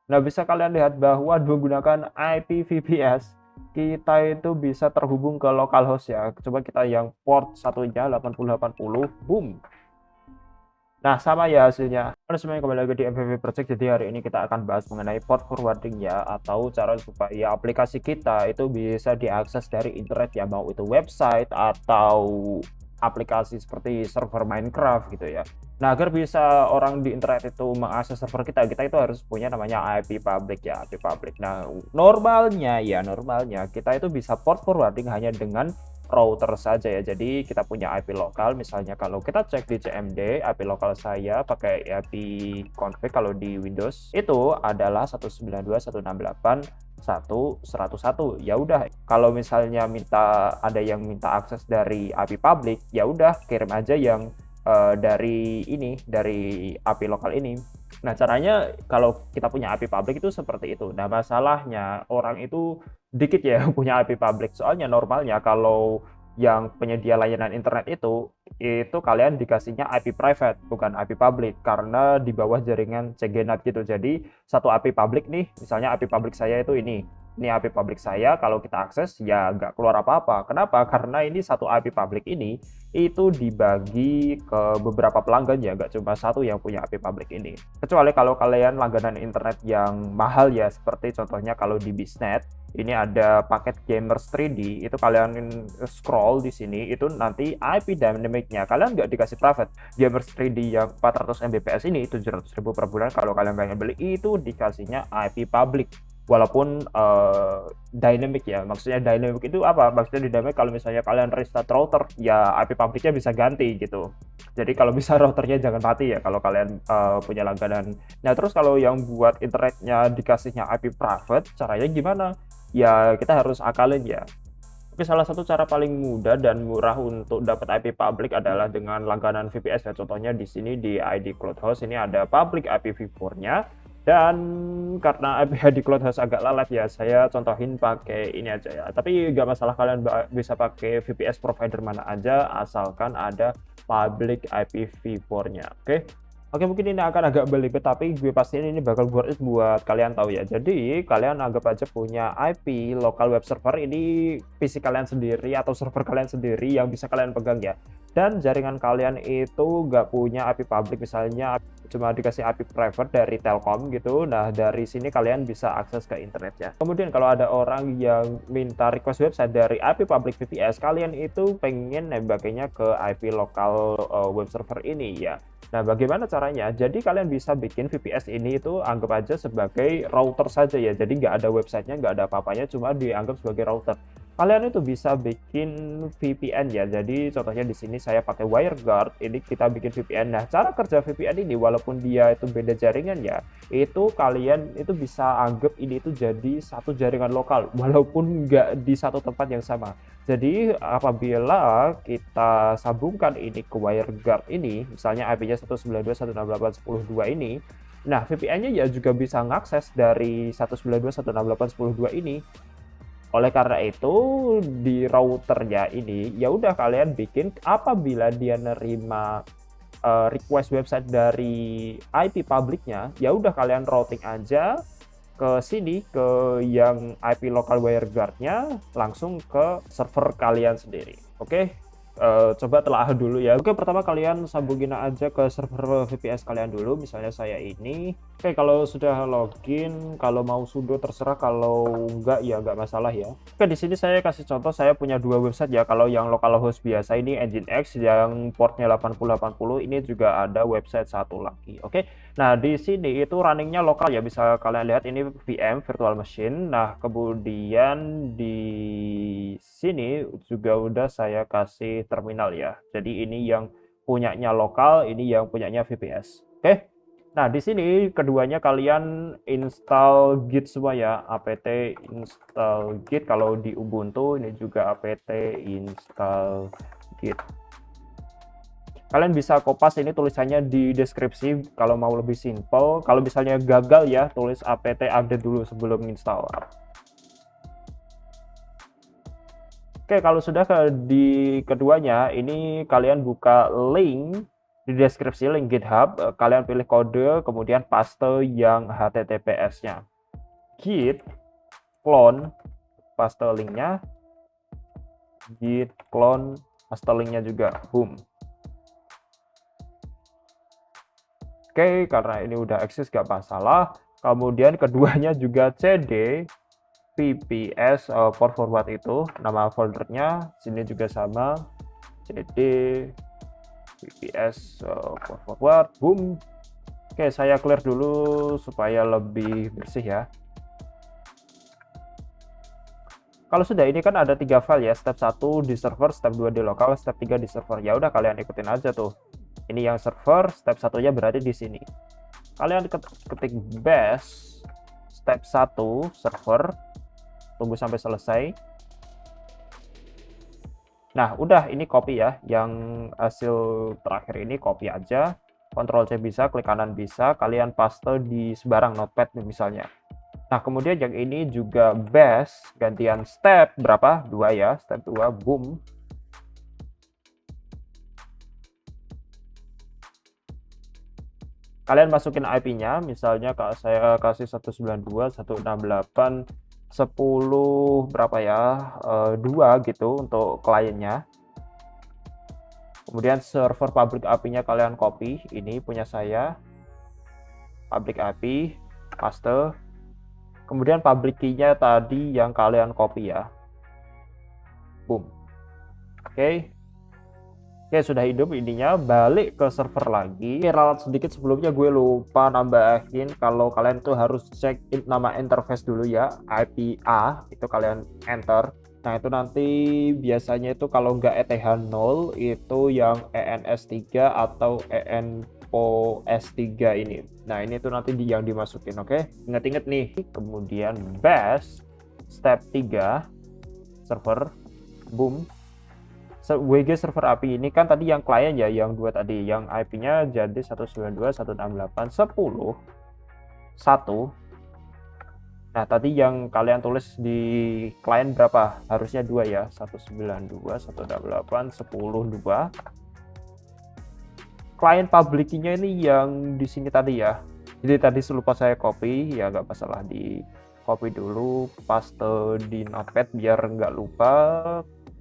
Nah, bisa kalian lihat bahwa menggunakan IPVPS, kita itu bisa terhubung ke localhost ya. Coba kita yang port satunya 8080, boom. Nah, sama ya hasilnya. Halo semuanya, kembali lagi di MVP Project. Jadi hari ini kita akan bahas mengenai port forwarding ya, atau cara supaya aplikasi kita itu bisa diakses dari internet ya, mau itu website atau aplikasi seperti server Minecraft gitu ya. Nah, agar bisa orang di internet itu mengakses server kita, kita itu harus punya namanya IP public ya, IP public. Nah, normalnya kita itu bisa port forwarding hanya dengan router saja ya. Jadi kita punya IP lokal, misalnya kalau kita cek di CMD, IP lokal saya pakai IP config kalau di Windows itu adalah 192.168.1.101. Ya udah, kalau misalnya ada yang minta akses dari IP public, ya udah kirim aja yang dari API lokal ini. Nah, caranya kalau kita punya API public itu seperti itu. Nah, masalahnya orang itu dikit ya punya IP public. Soalnya normalnya kalau yang penyedia layanan internet itu kalian dikasihnya IP private bukan IP public karena di bawah jaringan CGNAT gitu. Jadi satu IP public nih, misalnya IP public saya itu ini IP public saya, kalau kita akses ya nggak keluar apa-apa. Kenapa? Karena ini satu IP public ini itu dibagi ke beberapa pelanggan ya, nggak cuma satu yang punya IP public ini. Kecuali kalau kalian langganan internet yang mahal ya, seperti contohnya kalau di Bisnet, ini ada paket Gamers 3D, itu kalian scroll di sini, itu nanti IP dynamic-nya, kalian nggak dikasih private. Gamers 3D yang 400 Mbps ini, 700.000 per bulan, kalau kalian pengen beli, itu dikasihnya IP public. Walaupun dynamic ya, maksudnya dynamic itu apa? Maksudnya dynamic kalau misalnya kalian restart router, ya IP public-nya bisa ganti gitu. Jadi kalau bisa routernya jangan mati ya kalau kalian punya langganan. Nah, terus kalau yang buat internetnya dikasihnya IP private, caranya gimana? Ya kita harus akalin ya. Tapi salah satu cara paling mudah dan murah untuk dapat IP public adalah dengan langganan VPS ya. Contohnya di sini di ID Cloudhost ini ada public IPv4-nya, dan karena ID Cloudhost agak lalat ya, saya contohin pakai ini aja ya. Tapi nggak masalah, kalian bisa pakai VPS provider mana aja asalkan ada public IPv4-nya. Oke. Oke, mungkin ini akan agak belibet, tapi gue pastiin ini bakal worth it buat kalian tahu ya. Jadi, kalian anggap aja punya IP local web server, ini PC kalian sendiri atau server kalian sendiri yang bisa kalian pegang ya. Dan jaringan kalian itu nggak punya IP public, misalnya cuma dikasih IP private dari Telkom gitu. Nah, dari sini kalian bisa akses ke internet ya. Kemudian kalau ada orang yang minta request website dari IP public VPS, kalian itu pengen nembakinya ke IP lokal web server ini ya. Nah, bagaimana caranya? Jadi kalian bisa bikin VPS ini itu anggap aja sebagai router saja ya. Jadi nggak ada websitenya, nggak ada apa-apanya, cuma dianggap sebagai router. Kalian itu bisa bikin VPN ya. Jadi contohnya di sini saya pakai WireGuard. Ini kita bikin VPN. Nah, cara kerja VPN ini walaupun dia itu beda jaringan ya, itu kalian itu bisa anggap ini itu jadi satu jaringan lokal walaupun nggak di satu tempat yang sama. Jadi apabila kita sambungkan ini ke WireGuard ini, misalnya IP-nya 192.168.10.2 ini, nah VPN-nya ya juga bisa mengakses dari 192.168.10.2 ini. Oleh karena itu di routernya ini ya udah kalian bikin apabila dia nerima request website dari IP publiknya, ya udah kalian routing aja ke sini ke yang IP local WireGuard-nya langsung ke server kalian sendiri. Oke, coba telah dulu ya. Oke, pertama kalian sambungin aja ke server VPS kalian dulu, misalnya saya ini. Oke, kalau sudah login, kalau mau sudo terserah, kalau enggak ya enggak masalah ya. Oke, di sini saya kasih contoh, saya punya dua website ya. Kalau yang localhost biasa ini Nginx yang portnya 8080, ini juga ada website satu lagi. Oke. Nah, di sini itu runningnya lokal ya, bisa kalian lihat ini VM virtual machine. Nah, kemudian di sini juga udah saya kasih terminal ya. Jadi ini yang punyanya lokal, ini yang punyanya VPS. Oke. Nah, di sini keduanya kalian install Git semua ya, apt install Git. Kalau di Ubuntu ini juga apt install Git. Kalian bisa kopas ini tulisannya di deskripsi kalau mau lebih simple. Kalau misalnya gagal ya, tulis apt update dulu sebelum install. Oke, kalau sudah di keduanya, ini kalian buka link Di deskripsi link GitHub, kalian pilih kode, kemudian paste yang HTTPS-nya. Git clone, paste linknya. Git clone, paste linknya juga. Boom. Oke, karena ini udah eksis gak masalah. Kemudian keduanya juga cd VPS forward itu nama foldernya, sini juga sama cd VPS forward. Boom. Oke, saya clear dulu supaya lebih bersih ya. Kalau sudah, ini kan ada 3 file ya, step 1 di server, step 2 di lokal, step 3 di server. Ya udah, kalian ikutin aja tuh. Ini yang server, step 1-nya berarti di sini. Kalian ketik bash step 1 server, tunggu sampai selesai. Nah, udah, ini copy ya. Yang hasil terakhir ini copy aja. Ctrl C bisa, klik kanan bisa, kalian paste di sebarang notepad misalnya. Nah, kemudian yang ini juga bash gantian step berapa? 2 ya, step 2, boom. Kalian masukin IP-nya, misalnya kalau saya kasih 192.168.10 berapa ya? 2 gitu untuk kliennya. Kemudian server public IP-nya kalian copy, ini punya saya. Public IP, paste. Kemudian public key-nya tadi yang kalian copy ya. Boom. Oke. Oke, sudah hidup ininya, balik ke server lagi. Ralat sedikit sebelumnya, gue lupa nambahin kalau kalian tuh harus cek nama interface dulu ya, IP A, itu kalian enter. Nah, itu nanti biasanya itu kalau nggak ETH0 itu yang ENS3 atau ENPOS3 ini. Nah, ini tuh nanti yang dimasukin, oke? Ingat-ingat nih. Kemudian bash step 3 server, boom. WG server API ini kan tadi yang klien ya, yang 2 tadi, yang IP-nya jadi 192.168.10.1. Nah, tadi yang kalian tulis di klien berapa? Harusnya 2 ya, 192.168.10.2. Klien public key-nya ini yang di sini tadi ya. Jadi tadi lupa saya copy, ya nggak masalah, di copy dulu, paste di notepad biar nggak lupa,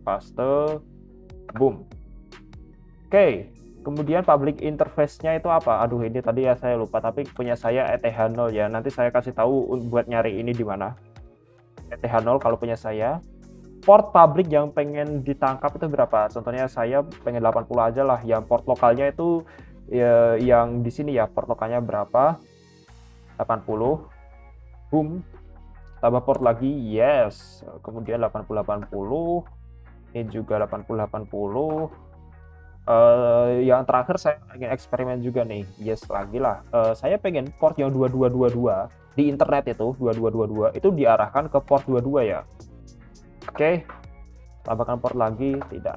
paste. Boom. Oke, kemudian public interface-nya itu apa? Aduh, ini tadi ya saya lupa, tapi punya saya ETH0 ya. Nanti saya kasih tahu buat nyari ini di mana. ETH0 kalau punya saya. Port public yang pengen ditangkap itu berapa? Contohnya saya pengen 80 aja lah. Yang port lokalnya itu ya, yang di sini ya, port lokalnya berapa? 80. Boom. Tambah port lagi, yes. Kemudian 80-80. Ini juga 80-80. Yang terakhir saya ingin eksperimen juga nih, yes lagi lah. Saya pengen port yang 2222 di internet itu 2222 itu diarahkan ke port 22 ya. Oke, tambahkan port lagi, tidak.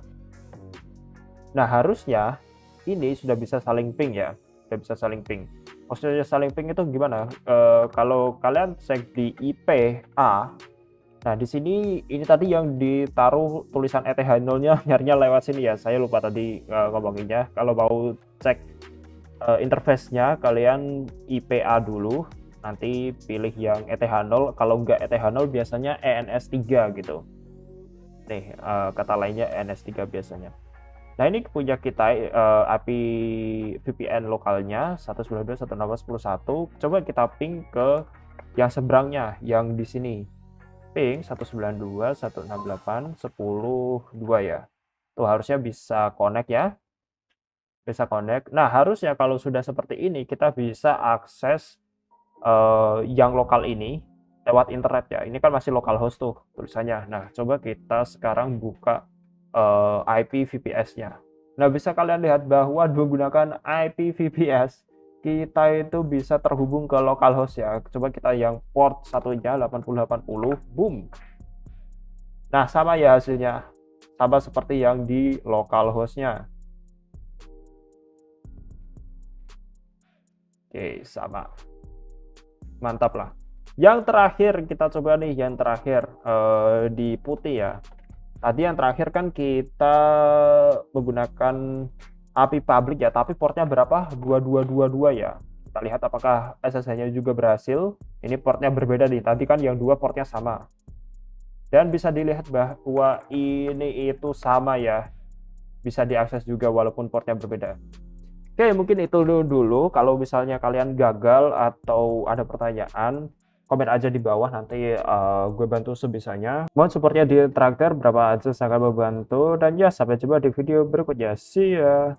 Nah, harusnya ini sudah bisa saling ping ya, sudah bisa saling ping. Maksudnya saling ping itu gimana? Kalau kalian cek di IP A, nah, di sini ini tadi yang ditaruh tulisan ETH0-nya nyarinya lewat sini ya. Saya lupa tadi ngomonginnya. Kalau mau cek interface-nya, kalian IPA dulu. Nanti pilih yang ETH0. Kalau nggak ETH0 biasanya ENS3 gitu. Nih, kata lainnya ENS3 biasanya. Nah, ini punya kita API VPN lokalnya 192.168.10.1. Coba kita ping ke yang seberangnya, yang di sini. Ping 192.168.10.2 ya. Tuh harusnya bisa connect ya. Bisa connect. Nah, harusnya kalau sudah seperti ini kita bisa akses yang lokal ini lewat internet ya. Ini kan masih localhost tuh tulisannya. Nah, coba kita sekarang buka IP VPS-nya. Nah, bisa kalian lihat bahwa menggunakan IP VPS kita itu bisa terhubung ke localhost ya. Coba kita yang port satunya 8080, boom. Nah, sama ya hasilnya. Sama seperti yang di localhost-nya. Oke, sama. Mantap lah. Yang terakhir kita coba nih, yang terakhir di putih ya. Tadi yang terakhir kan kita menggunakan API public ya, tapi portnya berapa? 2222 ya. Kita lihat apakah SSH-nya juga berhasil. Ini portnya berbeda nih. Tadi kan yang dua portnya sama. Dan bisa dilihat bahwa ini itu sama ya. Bisa diakses juga walaupun portnya berbeda. Oke, mungkin itu dulu. Kalau misalnya kalian gagal atau ada pertanyaan, komen aja di bawah, nanti gue bantu sebisanya. Mohon supportnya di traktir berapa aja sangat membantu. Dan ya, sampai jumpa di video berikutnya. See ya.